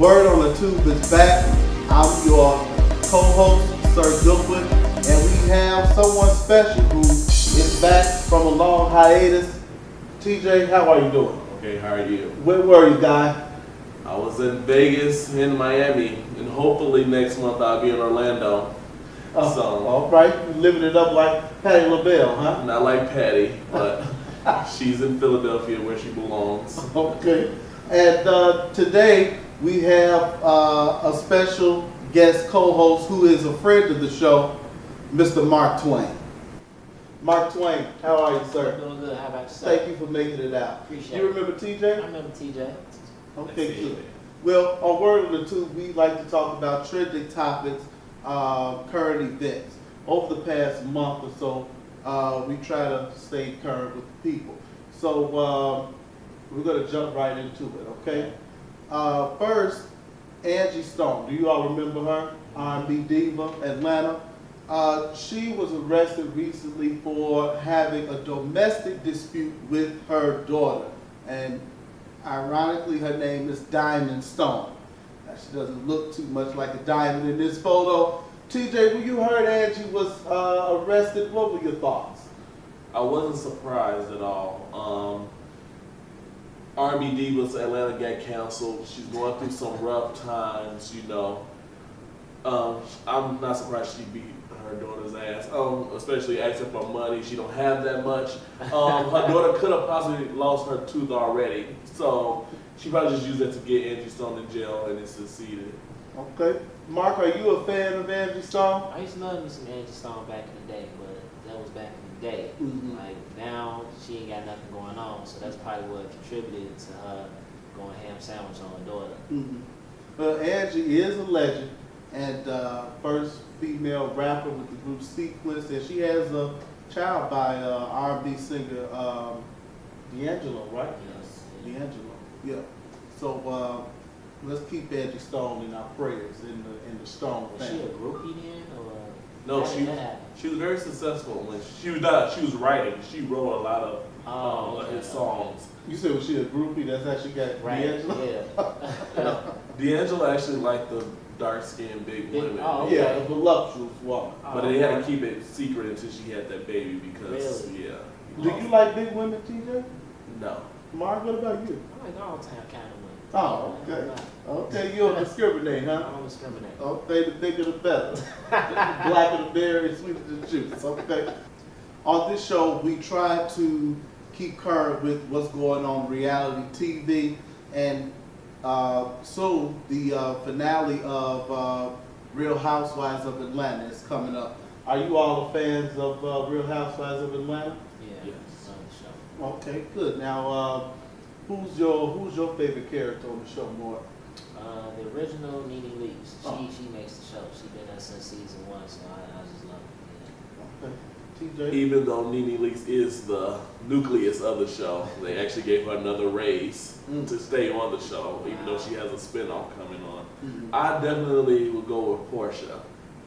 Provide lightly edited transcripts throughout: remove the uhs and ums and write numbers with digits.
Word on the Tube is back. I'm your co-host, Sir Goodwin, and we have someone special who is back from a long hiatus. TJ, how are you doing? Okay, how are you? Where were you, guy? I was in Vegas, in Miami, and hopefully next month I'll be in Orlando. All right, you living it up like Patti LaBelle, huh? Not like Patty, but she's in Philadelphia where she belongs. Okay, and today we have a special guest co-host who is a friend of the show, Mr. Mark Twain. Mark Twain, how are you, sir? Doing good. How about yourself? Thank you for making it out. Appreciate You it. remember TJ? I remember TJ. Okay, good. Well, on Word on the Tube, we like to talk about trending topics, current events. Over the past month or so, we try to stay current with the people. So we're going to jump right into it, okay? First, Angie Stone. Do you all remember her? R&B diva, Atlanta. She was arrested recently for having a domestic dispute with her daughter. And ironically, her name is Diamond Stone. Now, she doesn't look too much like a diamond in this photo. TJ, when you heard Angie was arrested, what were your thoughts? I wasn't surprised at all. R&B Divas Atlanta got canceled. She's going through some rough times, you know. I'm not surprised she beat her daughter's ass, especially asking for money. She don't have that much. Her daughter could have possibly lost her tooth already, so she probably just used that to get Angie Stone in jail, and it succeeded. Okay. Mark, are you a fan of Angie Stone? I used to love me some Angie Stone back in the day, but that was back in the day. Mhm. Like now, she ain't got nothing going on, so that's probably what contributed to her going ham sandwich on her daughter. Mm-hmm. Well, Angie is a legend and first female rapper with the group Sequence, and she has a child by R&B singer D'Angelo, right? Yes. D'Angelo, yeah. So let's keep Angie Stone in our prayers in the Stone Was she a family. groupie then, or No, how did that happen? she was very successful when she was writing. She wrote a lot of okay, his songs. You said was she a groupie? That's how she got Right. D'Angelo? Yeah. D'Angelo actually liked the dark-skinned big women. Oh, okay. Yeah, a voluptuous woman. But they had to keep it secret until she had that baby because, Really? yeah. Do you like big women, TJ? No. Mark, what about you? I like all time kind of women. Oh, okay. Okay, you don't discriminate, I huh? don't discriminate. Okay, the bigger the better. The blacker the berry, sweeter the juice. Okay. On this show, we try to keep current with what's going on in reality TV, and soon the finale of Real Housewives of Atlanta is coming up. Are you all fans of Real Housewives of Atlanta? Yeah. Yes. On the show. Okay, good. Now, who's your favorite character on the show, Mark? The original Nene Leakes. Oh. She makes the show. She's been there since season 1, so I just love her. Okay. TJ? Even though Nene Leakes is the nucleus of the show, they actually gave her another raise to stay on the show, even though she has a spinoff coming on. Mhm. I definitely would go with Portia.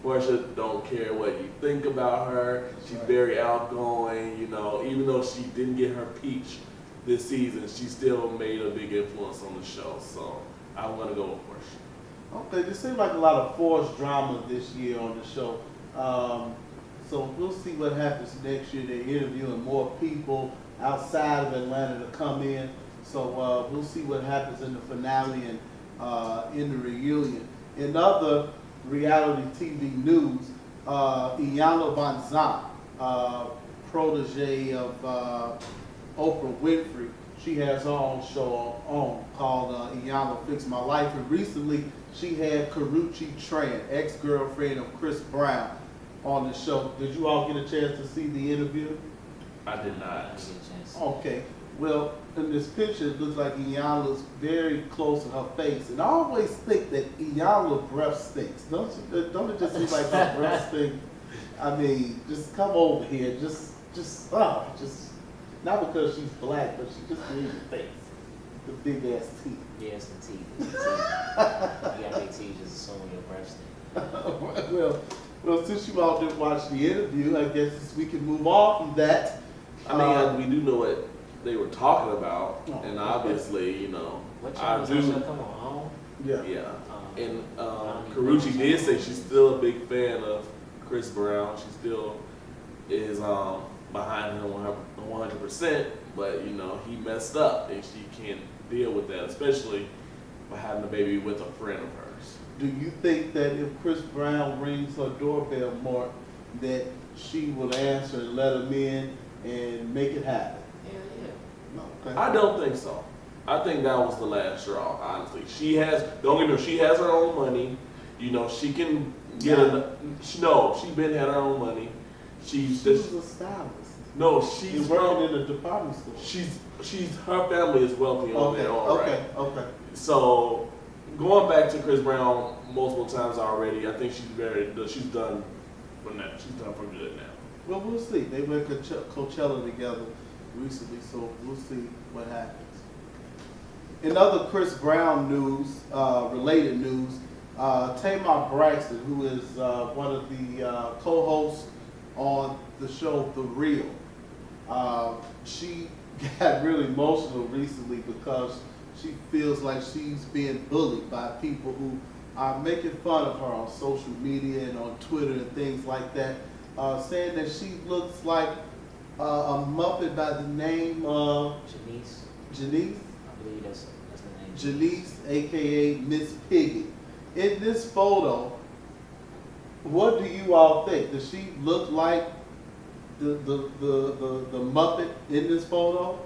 Portia don't care what you think about her. She's very outgoing, you know, even though she didn't get her peach this season, she still made a big influence on the show. So I'm gonna go with Portia. Okay, there seems like a lot of forced drama this year on the show. So we'll see what happens next year. They're interviewing more people outside of Atlanta to come in. So we'll see what happens in the finale and in the reunion. In other reality TV news, Iyanla Vanzant, protege of Oprah Winfrey, she has her own show called Iyanla Fix My Life. And recently she had Karuchi Tran, ex-girlfriend of Chris Brown, on the show. Did you all get a chance to see the interview? I did I not. didn't get a chance. Okay. Well, in this picture, it looks like Iyanla's very close to her face. And I always think that Iyanla's breath stinks. Don't it just seem like her breath stinks? I mean, just come over here. Just, not because she's black, but she just needs a face. The big ass teeth. Yeah, it's the teeth. It's the teeth. You got big teeth, just assuming your breath stink. Well, since you all didn't watch the interview, I guess we can move on from that. I mean, we do know what they were talking about, Oh, and obviously, you know, What I channel do. is that show? Come on, home? Yeah. Yeah. And don't even Karuchi know. did say she's still a big fan of Chris Brown. She still is behind him 100%. But you know he messed up, and she can't deal with that, especially by having a baby with a friend of hers. Do you think that if Chris Brown rings her doorbell, Mark, that she will answer and let him in and make it happen? Hell yeah. No. Okay. I don't think so. I think that was the last straw, honestly. She has, don't get me wrong, she has her own money. You know, she can get she's been had her own money. She was a stylist. No, She's she's working in a department store. she's her family is wealthy on their own, right? Okay. So going back to Chris Brown multiple times already, I think she's done for now. She's done for good now. Well, we'll see. They went Coachella together recently, so we'll see what happens. In other Chris Brown news, related news, Tamar Braxton, who is one of the co-hosts on the show The Real, she got really emotional recently because she feels like she's being bullied by people who are making fun of her on social media and on Twitter and things like that, saying that she looks like a Muppet by the name of Janice? I believe that's the name. Janice, aka Miss Piggy. In this photo, what do you all think? Does she look like the Muppet in this photo?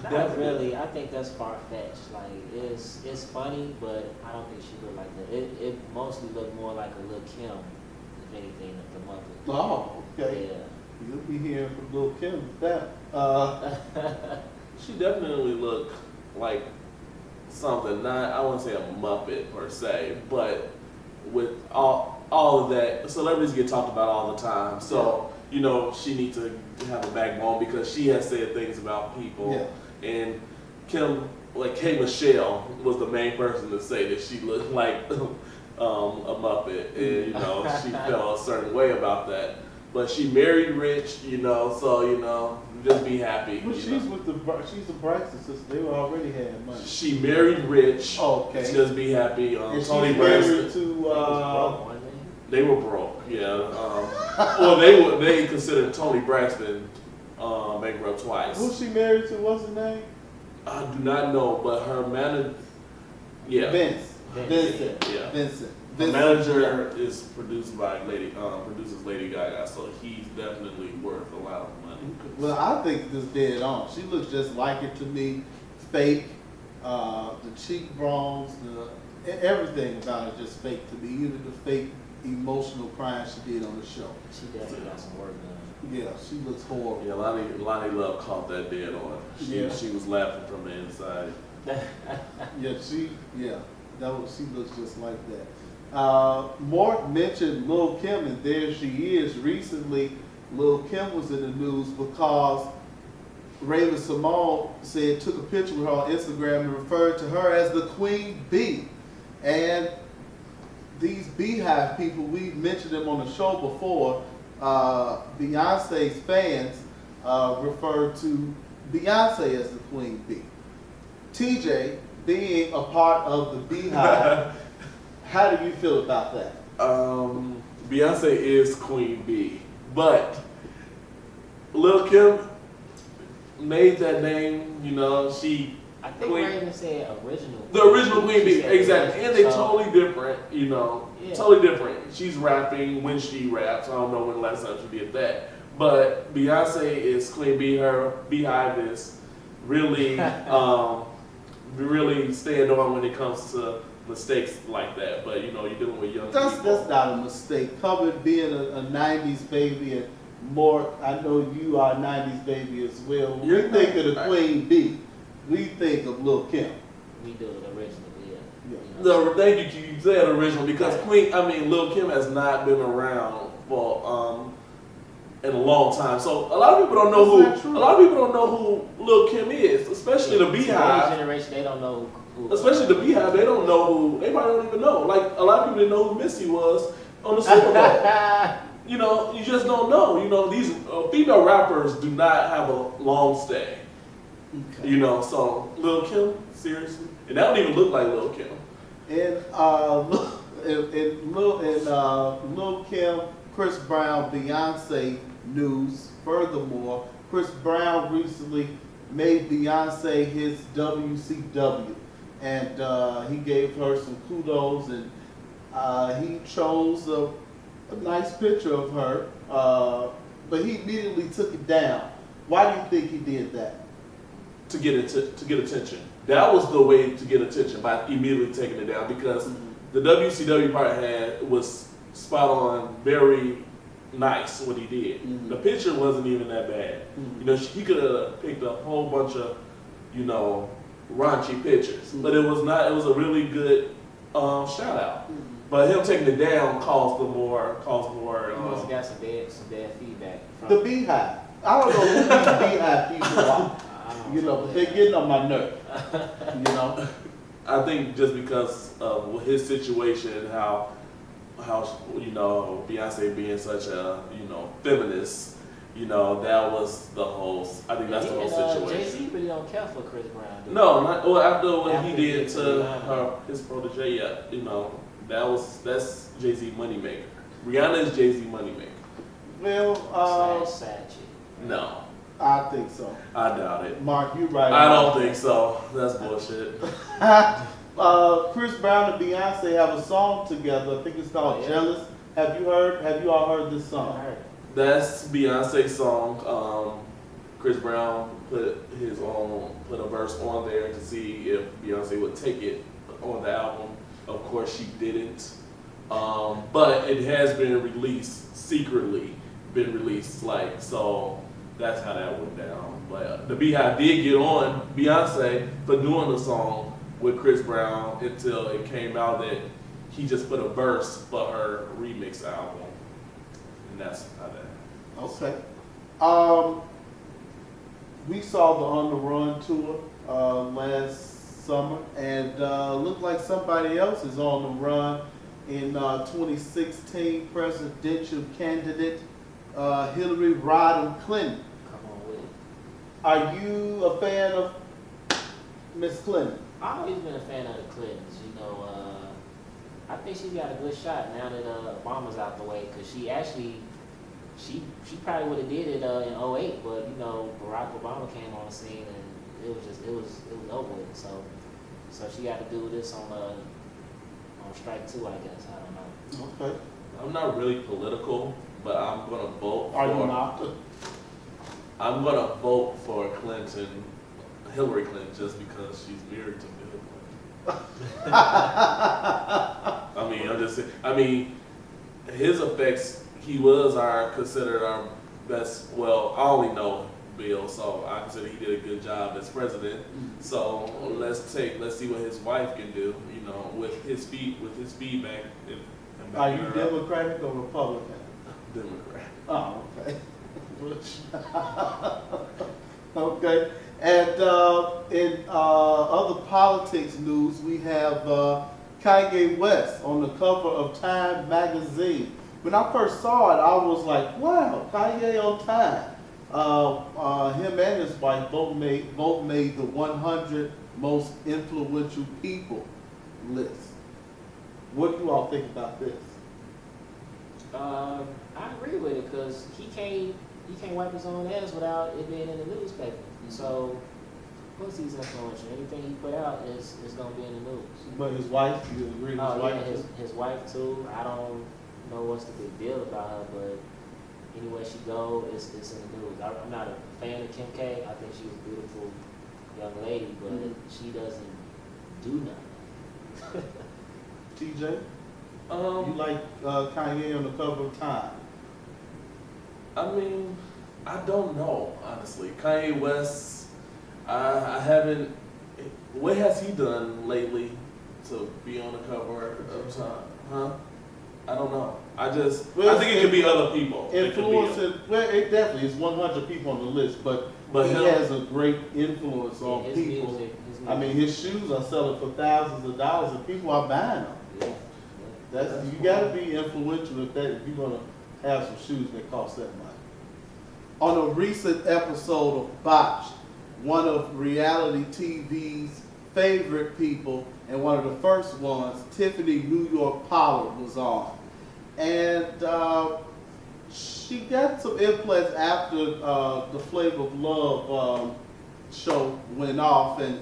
Not Definitely. really. I think that's far fetched. Like it's funny, but I don't think she looked like that. It mostly looked more like a Lil' Kim, if anything, the Muppet. Oh, okay. Yeah. You'll be hearing from Lil' Kim with that. She definitely looked like something, not, I wouldn't say a Muppet per se, but with all of that, celebrities get talked about all the time. So, you know, she needs to have a backbone because she has said things about people. Yeah. And K. Michelle was the main person to say that she looked like a Muppet. And, you know, she felt a certain way about that. But she married rich, you know, so, you know, just be happy. Well, she's the Braxton sister. They were already had money. She married rich. Okay. Just be happy. And Tony she's Braxton. married to They were broke, yeah. Well, they considered Tony Braxton bankrupt twice. who's she married to? What's her name? I do not know, but her manager, yeah, Vincent. yeah. Vincent. Her manager is produced by produces Lady Gaga, so he's definitely worth a lot of money. Well, I think this dead on. She looks just like it to me. Fake. The cheekbones, everything about her just fake to me. Even the fake emotional crying she did on the show. She definitely got some work done. Yeah, she looks horrible. Yeah, Lonnie Love caught that dead on. She was laughing from the inside. She looks just like that. Mark mentioned Lil' Kim, and there she is. Recently, Lil' Kim was in the news because Raven Simone took a picture with her on Instagram and referred to her as the Queen Bee. And these Beehive people, we've mentioned them on the show before. Beyonce's fans refer to Beyonce as the Queen Bee. TJ, being a part of the Beehive, how do you feel about that? Beyonce is Queen Bee, but Lil' Kim made that name. You know, I think Raven said original. The original Queen Bee, exactly, and they so, totally different. You know, totally different. She's rapping when she raps. I don't know when the last time she did that, but Beyonce is Queen Bee. Her Beehive is really, really staying on when it comes to mistakes like that. But you know, you're dealing with young people. That's not a mistake. Covered being a 90s baby, and more, I know you are a 90s baby as well. When we think of the Queen Bee, we think of Lil' Kim. We do it originally, yeah. No, thank you. You said original because Lil' Kim has not been around for in a long time. So a lot of people don't know who Lil' Kim is, especially the Beehive. Today's generation, they don't know who. Especially the Beehive, they don't know who. They probably don't even know. Like a lot of people didn't know who Missy was on the Super Bowl. You know, you just don't know. You know, these female rappers do not have a long stay. Okay. You know, so Lil Kim, seriously, and that don't even look like Lil Kim. And Lil Kim, Chris Brown, Beyonce news. Furthermore, Chris Brown recently made Beyonce his WCW, and he gave her some kudos, and he chose a nice picture of her, but he immediately took it down. Why do you think he did that? To get attention. That was the way to get attention, by immediately taking it down, because the WCW part was spot on, very nice what he did. Mhm. The picture wasn't even that bad. Mhm. You know, he could have picked a whole bunch of, you know, raunchy pictures, but it was not. It was a really good shout out. But him taking it down caused more. He must have got some bad feedback. From The Beehive. I don't know who these Beehive people are, you know, but they're getting on my nerve. You know. I think just because of his situation and how you know, Beyonce being such a, you know, feminist, you know, that was the whole. I think that's the whole situation. Jay-Z really don't care for Chris Brown. Do No, not well. After what After he he did did to Rihanna. his protege, yeah, you know, that's Jay-Z moneymaker. Rihanna is Jay-Z moneymaker. Well, Side chick. No, I think so. I doubt it. Mark, you right. I don't think so. That's bullshit. Chris Brown and Beyonce have a song together. I think it's called Yeah. "Jealous." Have you all heard this I song? heard it. That's Beyonce's song. Chris Brown put a verse on there to see if Beyonce would take it on the album. Of course, she didn't. But it has been released secretly, so that's how that went down. But the Beehive did get on Beyonce for doing the song with Chris Brown until it came out that he just put a verse for her remix album, and that's how that. Okay. We saw the On the Run tour last summer, and looked like somebody else is on the run in 2016 presidential candidate Hillary Rodham Clinton. Come on with it. Are you a fan of Miss Clinton? I've always been a fan of the Clintons. You know, I think she's got a good shot now that Obama's out the way, because she probably would have did it in '08, but you know, Barack Obama came on the scene and it was over with. So she got to do this on strike 2, I guess. I don't know. Okay. I'm not really political, but I'm gonna vote. Are you not? I'm gonna vote for Hillary Clinton, just because she's married to Bill Clinton. I'm just saying. His effects. He was considered our best. Well, I only know Bill, so I consider he did a good job as president. So let's see what his wife can do. You know, with his feedback. Are you Democratic or Republican? Democrat. Oh, okay. Okay. And in other politics news, we have Kanye West on the cover of Time magazine. When I first saw it, I was like, wow, Kanye on Time. Him and his wife both made the 100 most influential people list. What do you all think about this? I agree with it, because he can't wipe his own ass without it being in the newspaper. So, of course he's influential. Anything he put out is going to be in the news. But his wife, you agree with his Oh wife? yeah, too? his wife too. I don't know what's the big deal about her, but anywhere she go, it's in the news. I'm not a fan of Kim K. I think she's a beautiful young lady, but she doesn't do nothing. TJ? You like Kanye on the cover of Time? I don't know, honestly. Kanye West, I haven't. What has he done lately to be on the cover of Time? Huh? I don't know. I think it could be other people. Influencing, well, it definitely is 100 people on the list, but he has a great influence on His people. music. I mean, his shoes are selling for thousands of dollars, and people are buying them. Yeah. You got to be influential if you're gonna have some shoes that cost that much. On a recent episode of Botched, one of reality TV's favorite people, and one of the first ones, Tiffany New York Pollard, was on. And she got some implants after the Flavor of Love show went off, and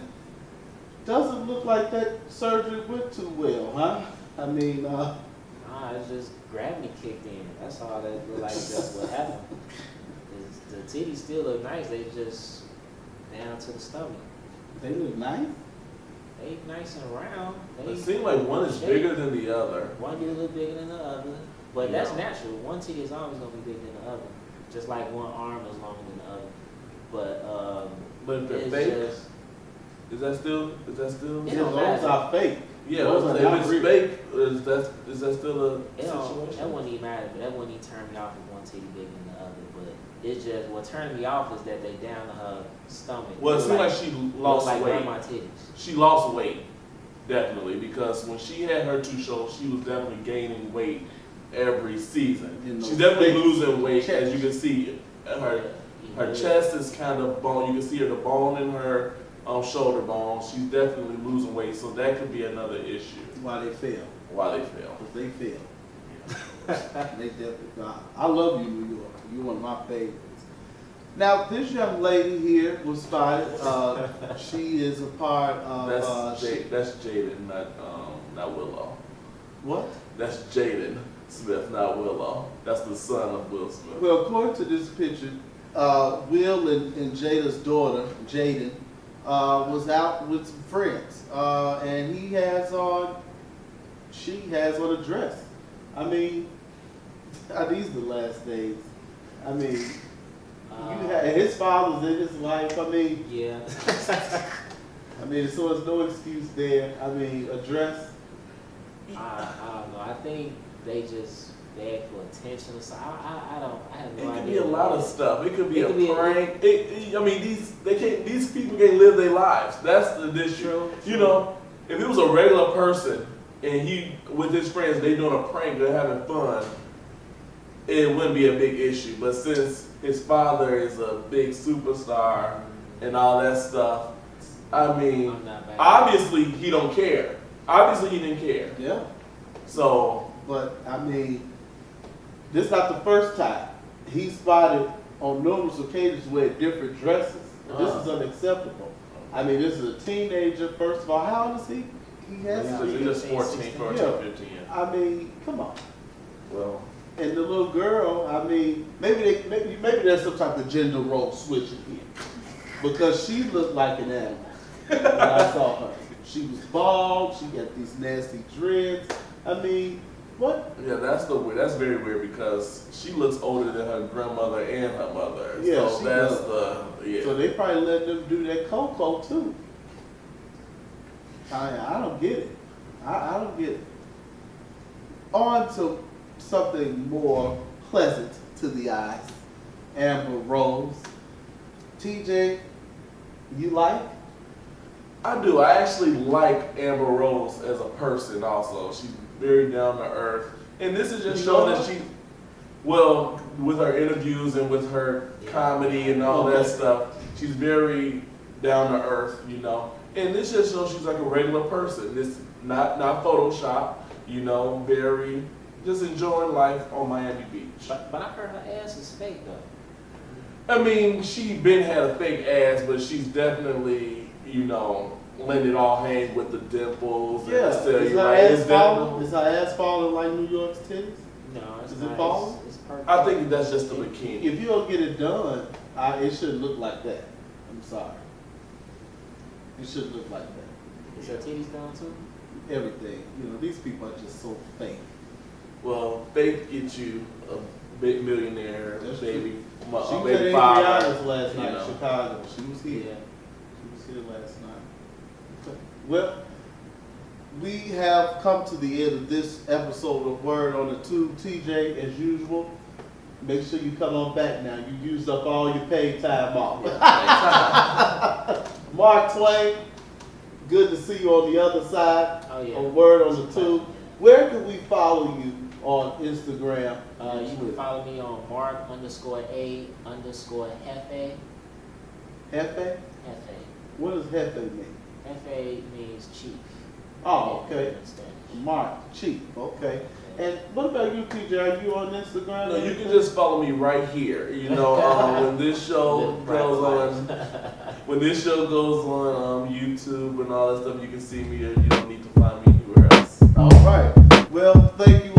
doesn't look like that surgery went too well, huh? I mean, Nah, it's just gravity kicked in. That's all that look like. That's what happened. The titties still look nice. They just down to the stomach. they look nice. They nice and round. They It seems like one is bigger than the other. One get a little bigger than the other, but that's Yeah. natural. One titty is always gonna be bigger than the other, just like one arm is longer than the other. But if they're it's fake, just, is that still? It Yeah, don't those matter. are fake. Yeah, Those are if not it's real. fake, is that still a it don't, situation? that wouldn't even matter. But that wouldn't even turn me off if one titty bigger than the other. But it's just what turned me off is that they down to her stomach. Well, it seems like she lost like weight. grandma titties. She lost weight, definitely, because when she had her 2 shows, she was definitely gaining weight every season. In She's those definitely big losing weight, chest. as you can see. Her Yeah. chest is kind of bone. You can see the bone in her shoulder bone. She's definitely losing weight, so that could be another issue Why they fail? why they fail. Because they fail. They definitely not. I love you, New York. You're one of my favorites. Now, this young lady here was spotted. She is a part of. That's Jaden, not Willow. What? That's Jaden Smith, not Willow. That's the son of Will Smith. Well, according to this picture, Will and Jada's daughter, Jaden, was out with some friends, and she has on a dress. I mean, are these the last days? I mean, his father's in his life. I mean, Yeah. so there's no excuse there. I mean, a dress. I don't know. I think they just beg for attention. So I have no It idea. could be a lot of stuff. It could be It a could be a- prank. These people can't live their lives. That's the issue. True. You know, if it was a regular person and he with his friends, they doing a prank, they're having fun, it wouldn't be a big issue. But since his father is a big superstar and all that stuff, I mean, I'm not bad. obviously he don't care. Obviously he didn't care. Yeah. So But I mean, this is not the first time. He's spotted on numerous occasions wearing different dresses. This is unacceptable. I mean, this is a teenager. First of all, how old is he? He has Yeah. to he's be. just 14, 14, Yeah. 15. I mean, come on. Well, And the little girl, I mean, maybe there's some type of gender role switching here, because she looked like an animal when I saw her. She was bald. She got these nasty dreads. I mean, what? yeah, that's very weird because she looks older than her grandmother and her mother. Yeah, so she that's does. So they probably let them do that cocoa too. I don't get it. I don't get it. On to something more pleasant to the eyes. Amber Rose. TJ, you like? I do. I actually like Amber Rose as a person also. She's very down to earth. And this is just showing that she, well, with her interviews and with her comedy and all that stuff, she's very down to earth, you know. And this just shows she's like a regular person. This not Photoshop, you know, very just enjoying life on Miami Beach. But I heard her ass is fake though. I mean, she been had a fake ass, but she's definitely, you know, letting it all hang with the dimples. Yeah. And Is her ass falling? Is her ass falling like New York's titties? No, it's Is not. it falling? It's perfect. I think that's just the bikini. If you don't get it done, it shouldn't look like that. I'm sorry. It shouldn't look like that. Is her titties down too? Everything. You know, these people are just so fake. Well, fake get you a big millionaire, That's baby, She was at baby Adriana's father. last you night know. in Chicago. She was here. Yeah. She was here last night. Well, we have come to the end of this episode of Word on the Tube. TJ, as usual, make sure you come on back now. You used up all your paid time off. Mark Twain, good to see you on the other side Oh yeah. of Word on the Tube. Where can we follow you on Instagram? You can follow me on Mark_A_Hefe. Hefe? Hefe. What does Hefe mean? Hefe means chief. Oh, okay. In Spanish. Mark, Chief, okay. And what about you, TJ? Are you on Instagram? No, you can just follow me right here. You know, when this show goes on, when this show goes on YouTube and all that stuff, you can see me. You don't need to find me anywhere else. All right. Well, thank you